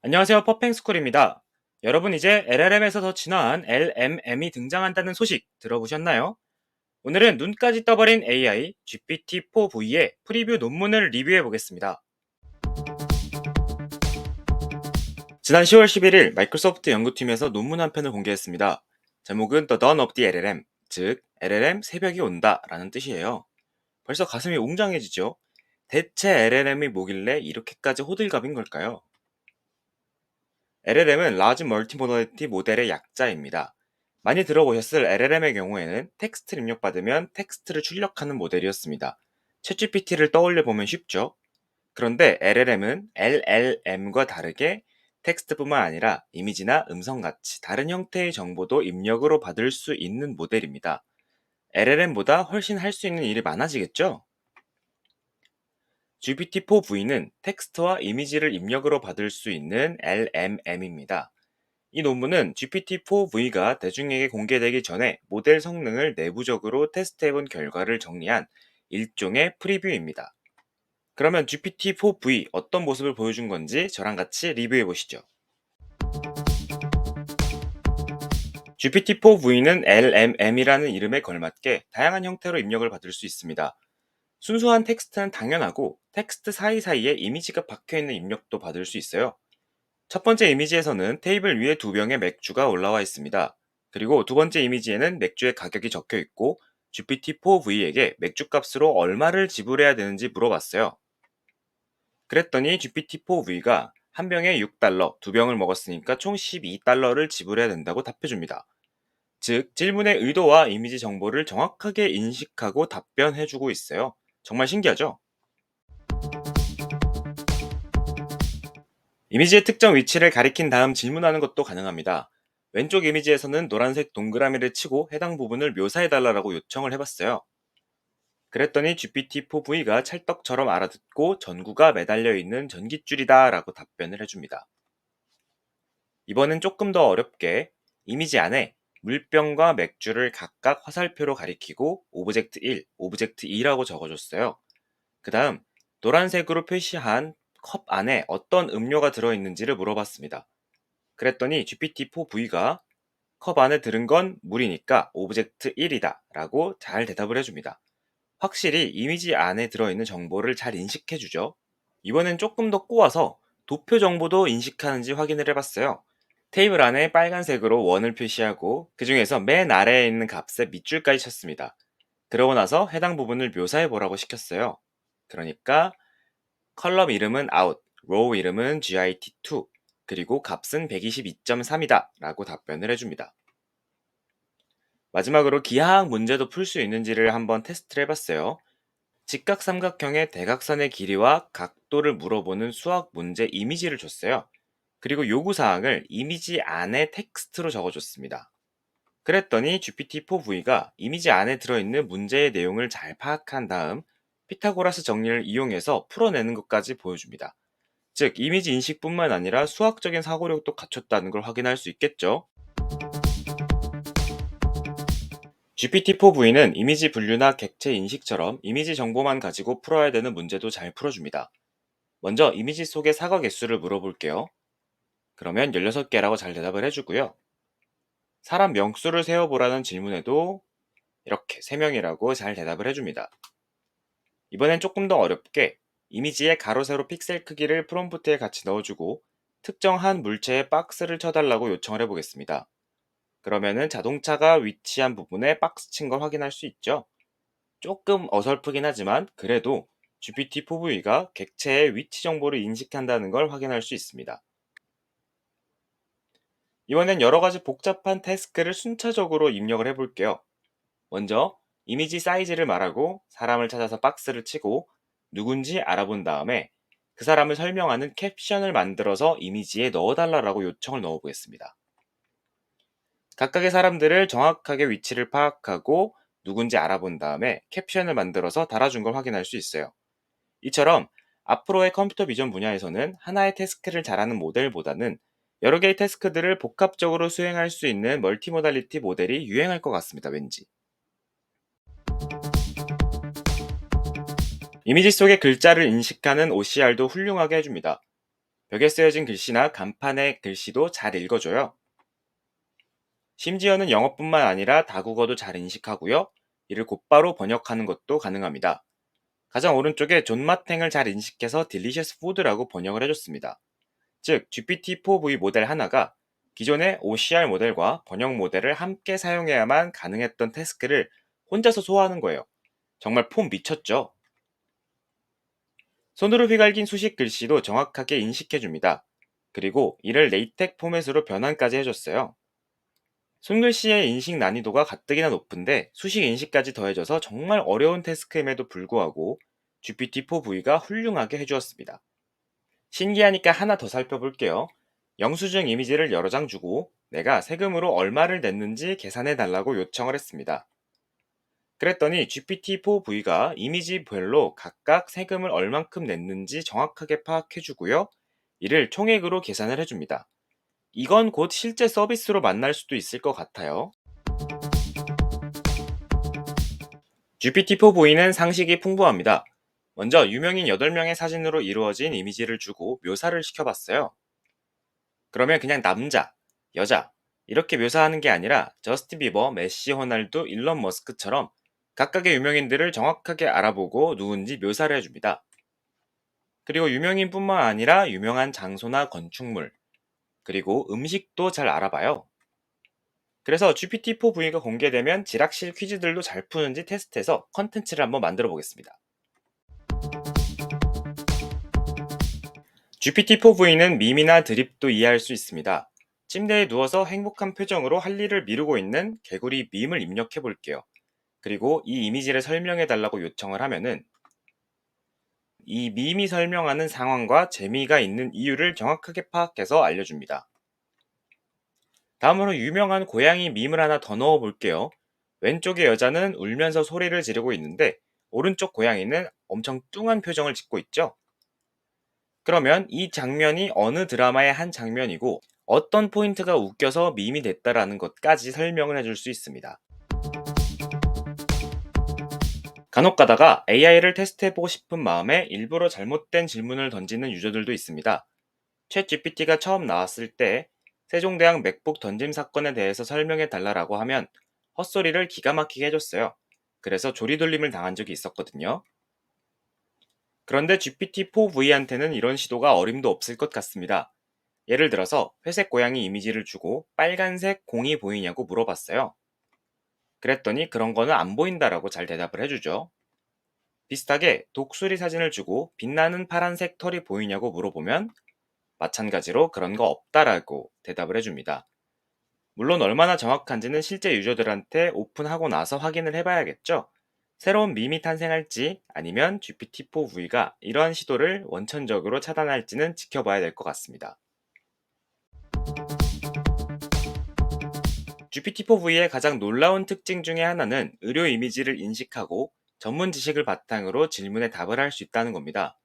안녕하세요. 퍼펙스쿨입니다. 여러분 이제 LLM에서 더 진화한 LMM이 등장한다는 소식 들어보셨나요? 오늘은 눈까지 떠버린 AI GPT-4V의 프리뷰 논문을 리뷰해 보겠습니다. 지난 10월 11일 마이크로소프트 연구팀에서 논문 한 편을 공개했습니다. 제목은 The Dawn of the LLM, 즉 LLM 새벽이 온다 라는 뜻이에요. 벌써 가슴이 웅장해지죠? 대체 LLM이 뭐길래 이렇게까지 호들갑인 걸까요? LLM은 Large Multimodality 모델의 약자입니다. 많이 들어보셨을 LLM의 경우에는 텍스트를 입력받으면 텍스트를 출력하는 모델이었습니다. 챗GPT를 떠올려 보면 쉽죠? 그런데 LLM은 LLM과 다르게 텍스트뿐만 아니라 이미지나 음성같이 다른 형태의 정보도 입력으로 받을 수 있는 모델입니다. LLM보다 훨씬 할 수 있는 일이 많아지겠죠? GPT-4V는 텍스트와 이미지를 입력으로 받을 수 있는 LMM입니다. 이 논문은 GPT-4V가 대중에게 공개되기 전에 모델 성능을 내부적으로 테스트해본 결과를 정리한 일종의 프리뷰입니다. 그러면 GPT-4V 어떤 모습을 보여준 건지 저랑 같이 리뷰해 보시죠. GPT-4V는 LMM이라는 이름에 걸맞게 다양한 형태로 입력을 받을 수 있습니다. 순수한 텍스트는 당연하고 텍스트 사이사이에 이미지가 박혀있는 입력도 받을 수 있어요. 첫 번째 이미지에서는 테이블 위에 두 병의 맥주가 올라와 있습니다. 그리고 두 번째 이미지에는 맥주의 가격이 적혀 있고 GPT-4V에게 맥주 값으로 얼마를 지불해야 되는지 물어봤어요. 그랬더니 GPT-4V가 한 병에 6달러, 두 병을 먹었으니까 총 12달러를 지불해야 된다고 답해줍니다. 즉, 질문의 의도와 이미지 정보를 정확하게 인식하고 답변해주고 있어요. 정말 신기하죠? 이미지의 특정 위치를 가리킨 다음 질문하는 것도 가능합니다. 왼쪽 이미지에서는 노란색 동그라미를 치고 해당 부분을 묘사해달라고 요청을 해봤어요. 그랬더니 GPT-4V가 찰떡처럼 알아듣고 전구가 매달려 있는 전깃줄이다 라고 답변을 해줍니다. 이번엔 조금 더 어렵게 이미지 안에 물병과 맥주를 각각 화살표로 가리키고 오브젝트 1, 오브젝트 2라고 적어줬어요. 그 다음 노란색으로 표시한 컵 안에 어떤 음료가 들어있는지를 물어봤습니다. 그랬더니 GPT-4V가 컵 안에 들은 건 물이니까 오브젝트 1이다 라고 잘 대답을 해줍니다. 확실히 이미지 안에 들어있는 정보를 잘 인식해주죠. 이번엔 조금 더 꼬아서 도표 정보도 인식하는지 확인을 해봤어요. 테이블 안에 빨간색으로 원을 표시하고 그 중에서 맨 아래에 있는 값에 밑줄까지 쳤습니다. 그러고 나서 해당 부분을 묘사해보라고 시켰어요. 그러니까 컬럼 이름은 out, row 이름은 git2, 그리고 값은 122.3이다 라고 답변을 해줍니다. 마지막으로 기하학 문제도 풀 수 있는지를 한번 테스트를 해봤어요. 직각삼각형의 대각선의 길이와 각도를 물어보는 수학 문제 이미지를 줬어요. 그리고 요구사항을 이미지 안에 텍스트로 적어줬습니다. 그랬더니 GPT-4V가 이미지 안에 들어있는 문제의 내용을 잘 파악한 다음 피타고라스 정리를 이용해서 풀어내는 것까지 보여줍니다. 즉, 이미지 인식뿐만 아니라 수학적인 사고력도 갖췄다는 걸 확인할 수 있겠죠. GPT-4V는 이미지 분류나 객체 인식처럼 이미지 정보만 가지고 풀어야 되는 문제도 잘 풀어줍니다. 먼저 이미지 속의 사과 개수를 물어볼게요. 그러면 16개라고 잘 대답을 해주고요. 사람 명수를 세어보라는 질문에도 이렇게 3명이라고 잘 대답을 해줍니다. 이번엔 조금 더 어렵게 이미지의 가로 세로 픽셀 크기를 프롬프트에 같이 넣어주고 특정한 물체에 박스를 쳐달라고 요청을 해보겠습니다. 그러면은 자동차가 위치한 부분에 박스 친 걸 확인할 수 있죠. 조금 어설프긴 하지만 그래도 GPT-4V가 객체의 위치 정보를 인식한다는 걸 확인할 수 있습니다. 이번엔 여러 가지 복잡한 태스크를 순차적으로 입력을 해볼게요. 먼저 이미지 사이즈를 말하고 사람을 찾아서 박스를 치고 누군지 알아본 다음에 그 사람을 설명하는 캡션을 만들어서 이미지에 넣어달라고 요청을 넣어보겠습니다. 각각의 사람들을 정확하게 위치를 파악하고 누군지 알아본 다음에 캡션을 만들어서 달아준 걸 확인할 수 있어요. 이처럼 앞으로의 컴퓨터 비전 분야에서는 하나의 태스크를 잘하는 모델보다는 여러 개의 태스크들을 복합적으로 수행할 수 있는 멀티모달리티 모델이 유행할 것 같습니다, 왠지. 이미지 속의 글자를 인식하는 OCR도 훌륭하게 해줍니다. 벽에 쓰여진 글씨나 간판의 글씨도 잘 읽어줘요. 심지어는 영어뿐만 아니라 다국어도 잘 인식하고요. 이를 곧바로 번역하는 것도 가능합니다. 가장 오른쪽에 존맛탱을 잘 인식해서 딜리셔스 푸드라고 번역을 해줬습니다. 즉 GPT-4V 모델 하나가 기존의 OCR 모델과 번역 모델을 함께 사용해야만 가능했던 태스크를 혼자서 소화하는 거예요. 정말 폼 미쳤죠? 손으로 휘갈긴 수식 글씨도 정확하게 인식해줍니다. 그리고 이를 레이텍 포맷으로 변환까지 해줬어요. 손글씨의 인식 난이도가 가뜩이나 높은데 수식 인식까지 더해져서 정말 어려운 태스크임에도 불구하고 GPT-4V가 훌륭하게 해주었습니다. 신기하니까 하나 더 살펴볼게요. 영수증 이미지를 여러 장 주고 내가 세금으로 얼마를 냈는지 계산해 달라고 요청을 했습니다. 그랬더니 GPT-4V가 이미지별로 각각 세금을 얼만큼 냈는지 정확하게 파악해주고요. 이를 총액으로 계산을 해줍니다. 이건 곧 실제 서비스로 만날 수도 있을 것 같아요. GPT-4V는 상식이 풍부합니다. 먼저 유명인 8명의 사진으로 이루어진 이미지를 주고 묘사를 시켜봤어요. 그러면 그냥 남자, 여자 이렇게 묘사하는 게 아니라 저스틴 비버, 메시, 호날두, 일론 머스크처럼 각각의 유명인들을 정확하게 알아보고 누군지 묘사를 해줍니다. 그리고 유명인뿐만 아니라 유명한 장소나 건축물, 그리고 음식도 잘 알아봐요. 그래서 GPT-4V가 공개되면 지락실 퀴즈들도 잘 푸는지 테스트해서 컨텐츠를 한번 만들어 보겠습니다. GPT-4V는 밈이나 드립도 이해할 수 있습니다. 침대에 누워서 행복한 표정으로 할 일을 미루고 있는 개구리 밈을 입력해 볼게요. 그리고 이 이미지를 설명해 달라고 요청을 하면은 이 밈이 설명하는 상황과 재미가 있는 이유를 정확하게 파악해서 알려줍니다. 다음으로 유명한 고양이 밈을 하나 더 넣어 볼게요. 왼쪽의 여자는 울면서 소리를 지르고 있는데 오른쪽 고양이는 엄청 뚱한 표정을 짓고 있죠. 그러면 이 장면이 어느 드라마의 한 장면이고 어떤 포인트가 웃겨서 밈이 됐다라는 것까지 설명을 해줄 수 있습니다. 간혹 가다가 AI를 테스트해보고 싶은 마음에 일부러 잘못된 질문을 던지는 유저들도 있습니다. 챗 GPT가 처음 나왔을 때 세종대왕 맥북 던짐 사건에 대해서 설명해 달라고 하면 헛소리를 기가 막히게 해줬어요. 그래서 조리돌림을 당한 적이 있었거든요. 그런데 GPT-4V한테는 이런 시도가 어림도 없을 것 같습니다. 예를 들어서 회색 고양이 이미지를 주고 빨간색 공이 보이냐고 물어봤어요. 그랬더니 그런 거는 안 보인다라고 잘 대답을 해주죠. 비슷하게 독수리 사진을 주고 빛나는 파란색 털이 보이냐고 물어보면 마찬가지로 그런 거 없다라고 대답을 해줍니다. 물론 얼마나 정확한지는 실제 유저들한테 오픈하고 나서 확인을 해봐야겠죠. 새로운 밈이 탄생할지 아니면 GPT-4V가 이러한 시도를 원천적으로 차단할지는 지켜봐야 될 것 같습니다. GPT-4V의 가장 놀라운 특징 중에 하나는 의료 이미지를 인식하고 전문 지식을 바탕으로 질문에 답을 할 수 있다는 겁니다.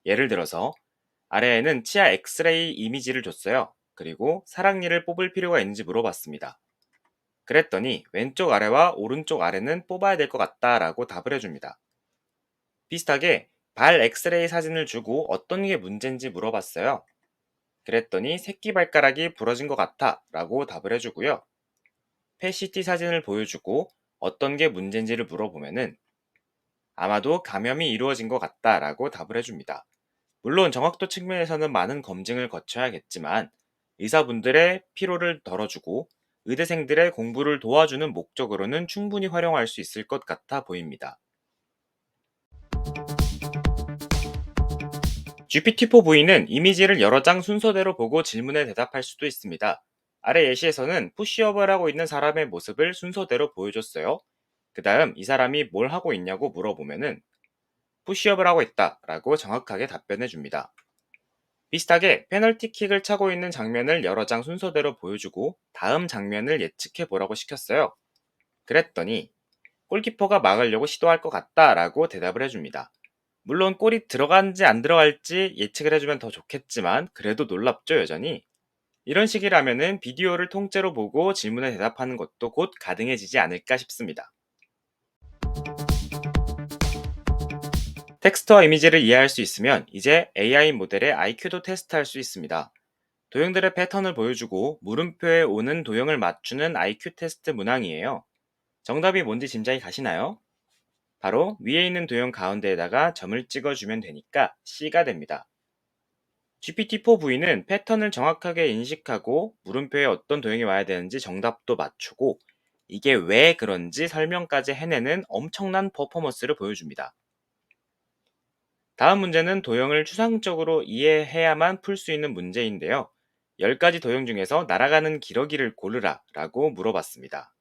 예를 들어서 아래에는 치아 엑스레이 이미지를 줬어요. 그리고 사랑니를 뽑을 필요가 있는지 물어봤습니다. 그랬더니 왼쪽 아래와 오른쪽 아래는 뽑아야 될 것 같다라고 답을 해줍니다. 비슷하게 발 엑스레이 사진을 주고 어떤 게 문제인지 물어봤어요. 그랬더니 새끼발가락이 부러진 것 같아 라고 답을 해주고요. 펫CT 사진을 보여주고 어떤 게 문제인지를 물어보면은 아마도 감염이 이루어진 것 같다라고 답을 해줍니다. 물론 정확도 측면에서는 많은 검증을 거쳐야겠지만 의사분들의 피로를 덜어주고 의대생들의 공부를 도와주는 목적으로는 충분히 활용할 수 있을 것 같아 보입니다. GPT-4V는 이미지를 여러 장 순서대로 보고 질문에 대답할 수도 있습니다. 아래 예시에서는 푸시업을 하고 있는 사람의 모습을 순서대로 보여줬어요. 그 다음 이 사람이 뭘 하고 있냐고 물어보면은 푸시업을 하고 있다 라고 정확하게 답변해 줍니다. 비슷하게 페널티킥을 차고 있는 장면을 여러 장 순서대로 보여주고 다음 장면을 예측해 보라고 시켰어요. 그랬더니 골키퍼가 막으려고 시도할 것 같다 라고 대답을 해줍니다. 물론 골이 들어간지 안 들어갈지 예측을 해주면 더 좋겠지만 그래도 놀랍죠 여전히. 이런 식이라면은 비디오를 통째로 보고 질문에 대답하는 것도 곧 가능해지지 않을까 싶습니다. 텍스트와 이미지를 이해할 수 있으면 이제 AI 모델의 IQ도 테스트할 수 있습니다. 도형들의 패턴을 보여주고 물음표에 오는 도형을 맞추는 IQ 테스트 문항이에요. 정답이 뭔지 짐작이 가시나요? 바로 위에 있는 도형 가운데에다가 점을 찍어주면 되니까 C가 됩니다. GPT-4V는 패턴을 정확하게 인식하고 물음표에 어떤 도형이 와야 되는지 정답도 맞추고 이게 왜 그런지 설명까지 해내는 엄청난 퍼포먼스를 보여줍니다. 다음 문제는 도형을 추상적으로 이해해야만 풀 수 있는 문제인데요. 10가지 도형 중에서 날아가는 기러기를 고르라 라고 물어봤습니다.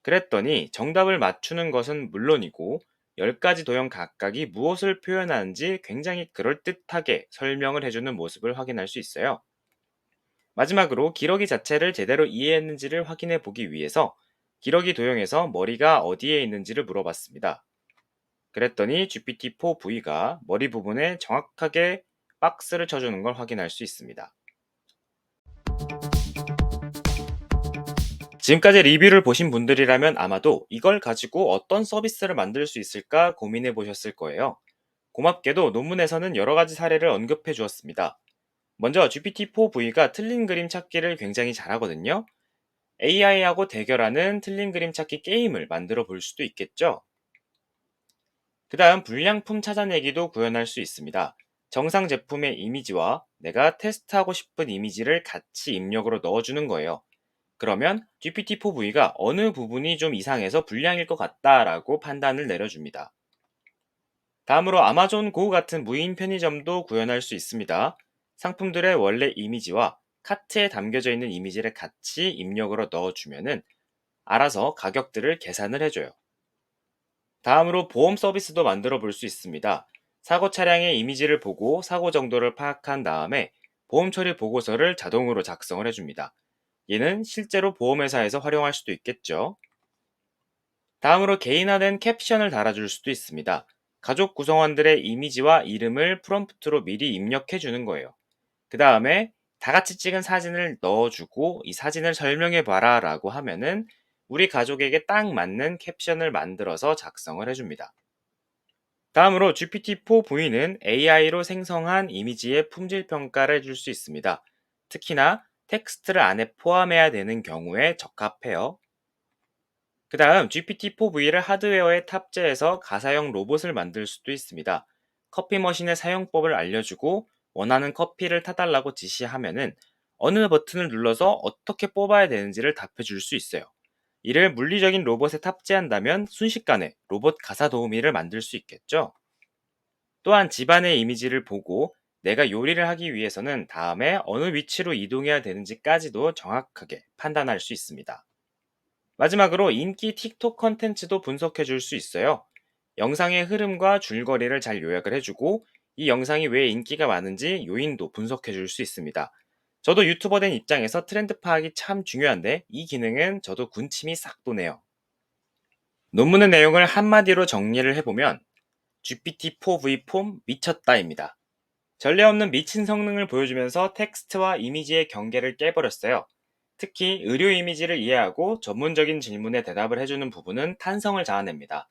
그랬더니 정답을 맞추는 것은 물론이고 10가지 도형 각각이 무엇을 표현하는지 굉장히 그럴듯하게 설명을 해주는 모습을 확인할 수 있어요. 마지막으로 기러기 자체를 제대로 이해했는지를 확인해 보기 위해서 기러기 도형에서 머리가 어디에 있는지를 물어봤습니다. 그랬더니 GPT-4V가 머리 부분에 정확하게 박스를 쳐주는 걸 확인할 수 있습니다. 지금까지 리뷰를 보신 분들이라면 아마도 이걸 가지고 어떤 서비스를 만들 수 있을까 고민해 보셨을 거예요. 고맙게도 논문에서는 여러 가지 사례를 언급해 주었습니다. 먼저 GPT-4V가 틀린 그림 찾기를 굉장히 잘하거든요. AI하고 대결하는 틀린 그림 찾기 게임을 만들어 볼 수도 있겠죠. 그 다음 불량품 찾아내기도 구현할 수 있습니다. 정상 제품의 이미지와 내가 테스트하고 싶은 이미지를 같이 입력으로 넣어주는 거예요. 그러면 GPT-4V가 어느 부분이 좀 이상해서 불량일 것 같다라고 판단을 내려줍니다. 다음으로 아마존 고 같은 무인 편의점도 구현할 수 있습니다. 상품들의 원래 이미지와 카트에 담겨져 있는 이미지를 같이 입력으로 넣어주면은 알아서 가격들을 계산을 해줘요. 다음으로 보험 서비스도 만들어 볼 수 있습니다. 사고 차량의 이미지를 보고 사고 정도를 파악한 다음에 보험 처리 보고서를 자동으로 작성을 해줍니다. 얘는 실제로 보험회사에서 활용할 수도 있겠죠. 다음으로 개인화된 캡션을 달아줄 수도 있습니다. 가족 구성원들의 이미지와 이름을 프롬프트로 미리 입력해 주는 거예요. 그 다음에 다 같이 찍은 사진을 넣어주고 이 사진을 설명해 봐라 라고 하면은 우리 가족에게 딱 맞는 캡션을 만들어서 작성을 해줍니다. 다음으로 GPT-4V는 AI로 생성한 이미지의 품질 평가를 해줄 수 있습니다. 특히나 텍스트를 안에 포함해야 되는 경우에 적합해요. 그 다음 GPT-4V를 하드웨어에 탑재해서 가사형 로봇을 만들 수도 있습니다. 커피 머신의 사용법을 알려주고 원하는 커피를 타달라고 지시하면은 어느 버튼을 눌러서 어떻게 뽑아야 되는지를 답해줄 수 있어요. 이를 물리적인 로봇에 탑재한다면 순식간에 로봇 가사 도우미를 만들 수 있겠죠. 또한 집안의 이미지를 보고 내가 요리를 하기 위해서는 다음에 어느 위치로 이동해야 되는지까지도 정확하게 판단할 수 있습니다. 마지막으로 인기 틱톡 컨텐츠도 분석해 줄 수 있어요. 영상의 흐름과 줄거리를 잘 요약을 해주고 이 영상이 왜 인기가 많은지 요인도 분석해 줄 수 있습니다. 저도 유튜버 된 입장에서 트렌드 파악이 참 중요한데 이 기능은 저도 군침이 싹 도네요. 논문의 내용을 한마디로 정리를 해보면 GPT-4V 폼 미쳤다입니다. 전례 없는 미친 성능을 보여주면서 텍스트와 이미지의 경계를 깨버렸어요. 특히 의료 이미지를 이해하고 전문적인 질문에 대답을 해주는 부분은 탄성을 자아냅니다.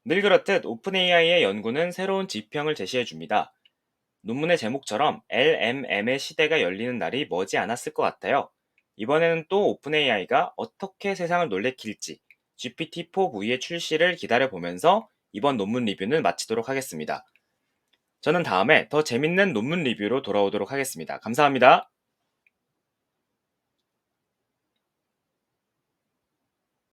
늘 그렇듯 오픈AI의 연구는 새로운 지평을 제시해줍니다. 논문의 제목처럼 LMM의 시대가 열리는 날이 머지 않았을 것 같아요. 이번에는 또 오픈AI가 어떻게 세상을 놀래킬지 GPT-4V의 출시를 기다려보면서 이번 논문 리뷰는 마치도록 하겠습니다. 저는 다음에 더 재밌는 논문 리뷰로 돌아오도록 하겠습니다. 감사합니다.